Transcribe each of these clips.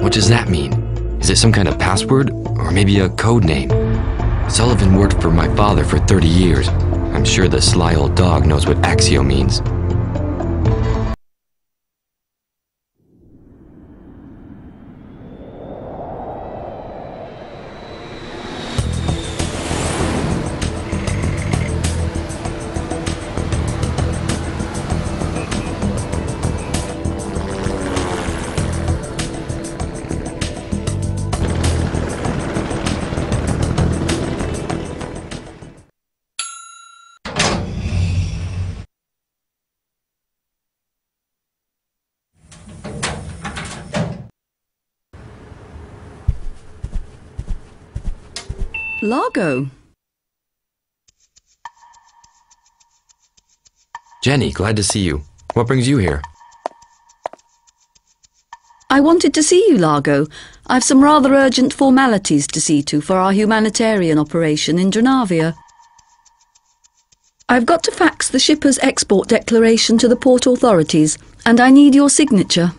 What does that mean? Is it some kind of password? Or maybe a code name? Sullivan worked for my father for 30 years. I'm sure the sly old dog knows what Axio means. Largo. Jenny, glad to see you. What brings you here? I wanted to see you, Largo. I've some rather urgent formalities to see to for our humanitarian operation in Dranavia. I've got to fax the shipper's export declaration to the port authorities, and I need your signature.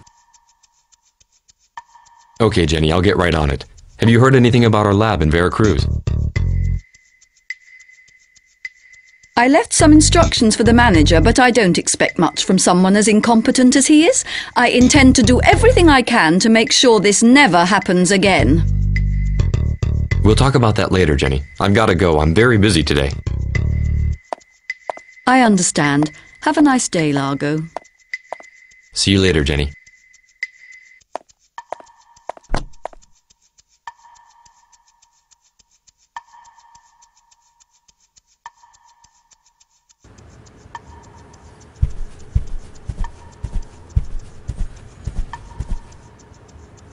Okay, Jenny, I'll get right on it. Have you heard anything about our lab in Veracruz? I left some instructions for the manager, but I don't expect much from someone as incompetent as he is. I intend to do everything I can to make sure this never happens again. We'll talk about that later, Jenny. I've got to go. I'm very busy today. I understand. Have a nice day, Largo. See you later, Jenny.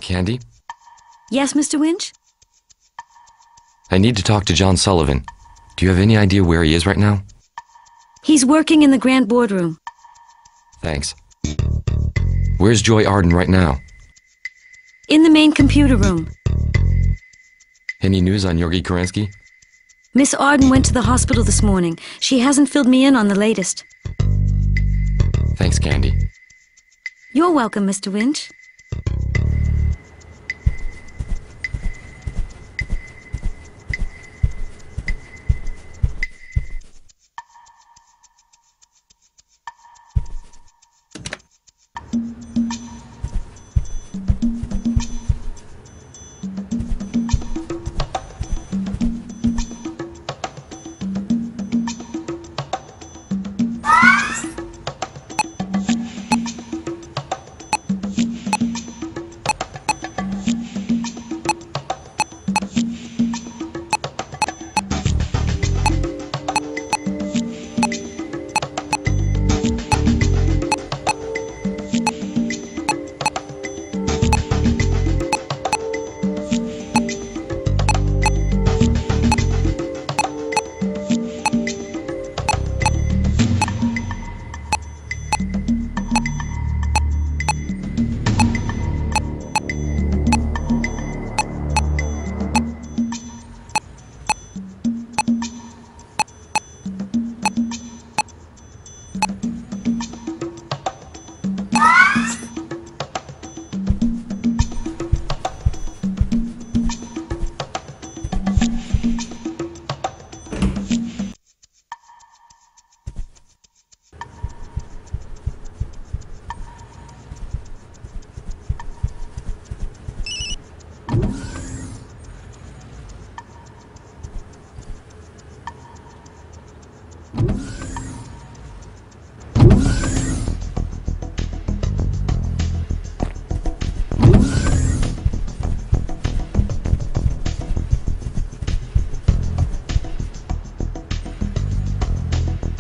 Candy? Yes, Mr. Winch? I need to talk to John Sullivan. Do you have any idea where he is right now? He's working in the grand boardroom. Thanks. Where's Joy Arden right now? In the main computer room. Any news on Yorgi Kerensky? Miss Arden went to the hospital this morning. She hasn't filled me in on the latest. Thanks, Candy. You're welcome, Mr. Winch.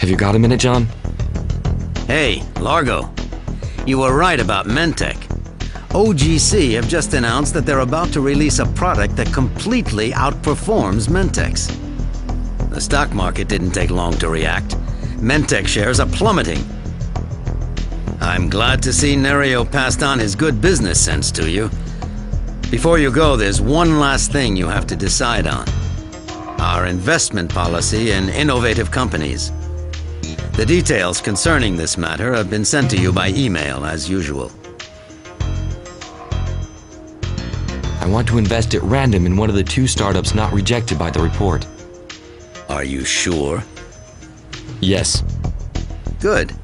Have you got a minute, John? Hey, Largo. You were right about Mentec. OGC have just announced that they're about to release a product that completely outperforms Mentec's. The stock market didn't take long to react. Mentec shares are plummeting. I'm glad to see Nerio passed on his good business sense to you. Before you go, there's one last thing you have to decide on. Our investment policy in innovative companies. The details concerning this matter have been sent to you by email, as usual. I want to invest at random in one of the 2 startups not rejected by the report. Are you sure? Yes. Good.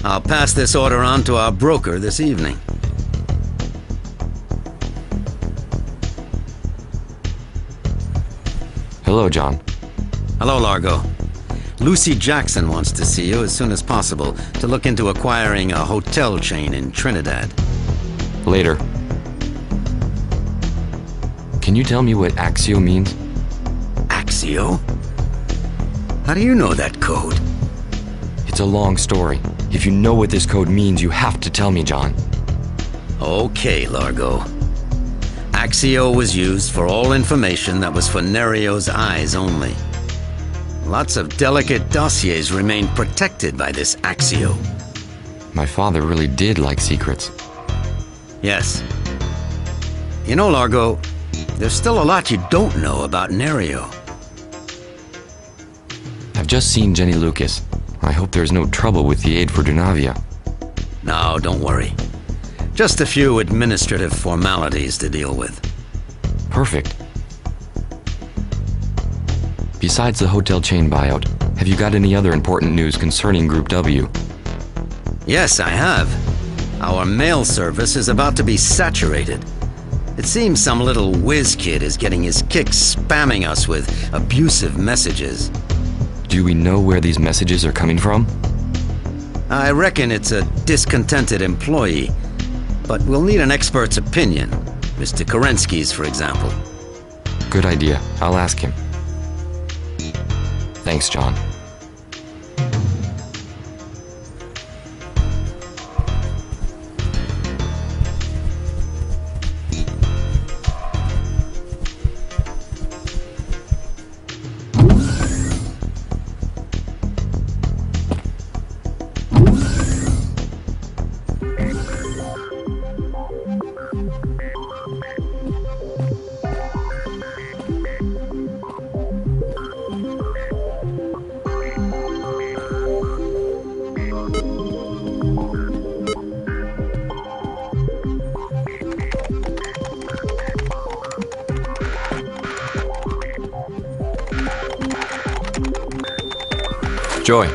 I'll pass this order on to our broker this evening. Hello, John. Hello, Largo. Lucy Jackson wants to see you as soon as possible to look into acquiring a hotel chain in Trinidad. Later. Can you tell me what Axio means? Axio? How do you know that code? It's a long story. If you know what this code means, you have to tell me, John. Okay, Largo. Axio was used for all information that was for Nerio's eyes only. Lots of delicate dossiers remain protected by this Axio. My father really did like secrets. Yes. You know, Largo, there's still a lot you don't know about Nerio. I've just seen Jenny Lucas. I hope there's no trouble with the aid for Dunavia. No, don't worry. Just a few administrative formalities to deal with. Perfect. Besides the hotel chain buyout, have you got any other important news concerning Group W? Yes, I have. Our mail service is about to be saturated. It seems some little whiz kid is getting his kicks spamming us with abusive messages. Do we know where these messages are coming from? I reckon it's a discontented employee, but we'll need an expert's opinion. Mr. Kerensky's, for example. Good idea. I'll ask him. Thanks, John. Joy,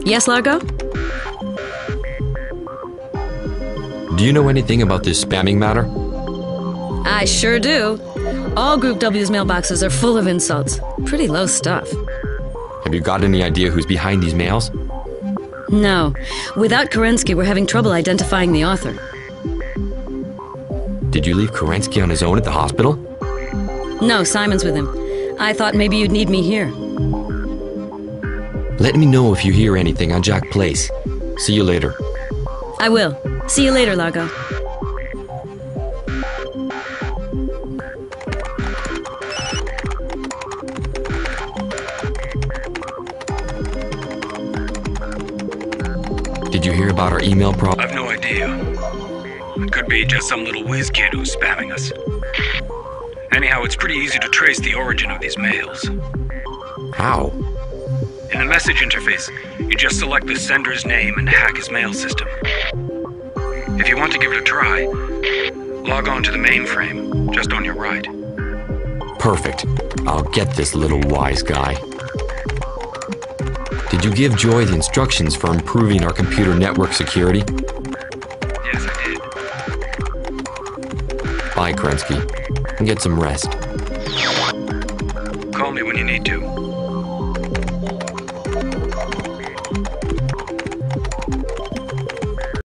Yes, Largo? do you know anything about this spamming matter? I sure do. All Group W's mailboxes are full of insults. Pretty low stuff. Have you got any idea who's behind these mails? No. Without Kerensky, we're having trouble identifying the author. Did you leave Kerensky on his own at the hospital? No, Simon's with him. I thought maybe you'd need me here. Let me know if you hear anything on Jack Place. See you later. I will. See you later, Largo. Did you hear about our email problem? I've no idea. It could be just some little whiz kid who's spamming us. Anyhow, it's pretty easy to trace the origin of these mails. How? In the message interface, you just select the sender's name and hack his mail system. If you want to give it a try, log on to the mainframe, just on your right. Perfect. I'll get this little wise guy. Did you give Joy the instructions for improving our computer network security? Yes, I did. Bye, Kerensky. And get some rest. Call me when you need to.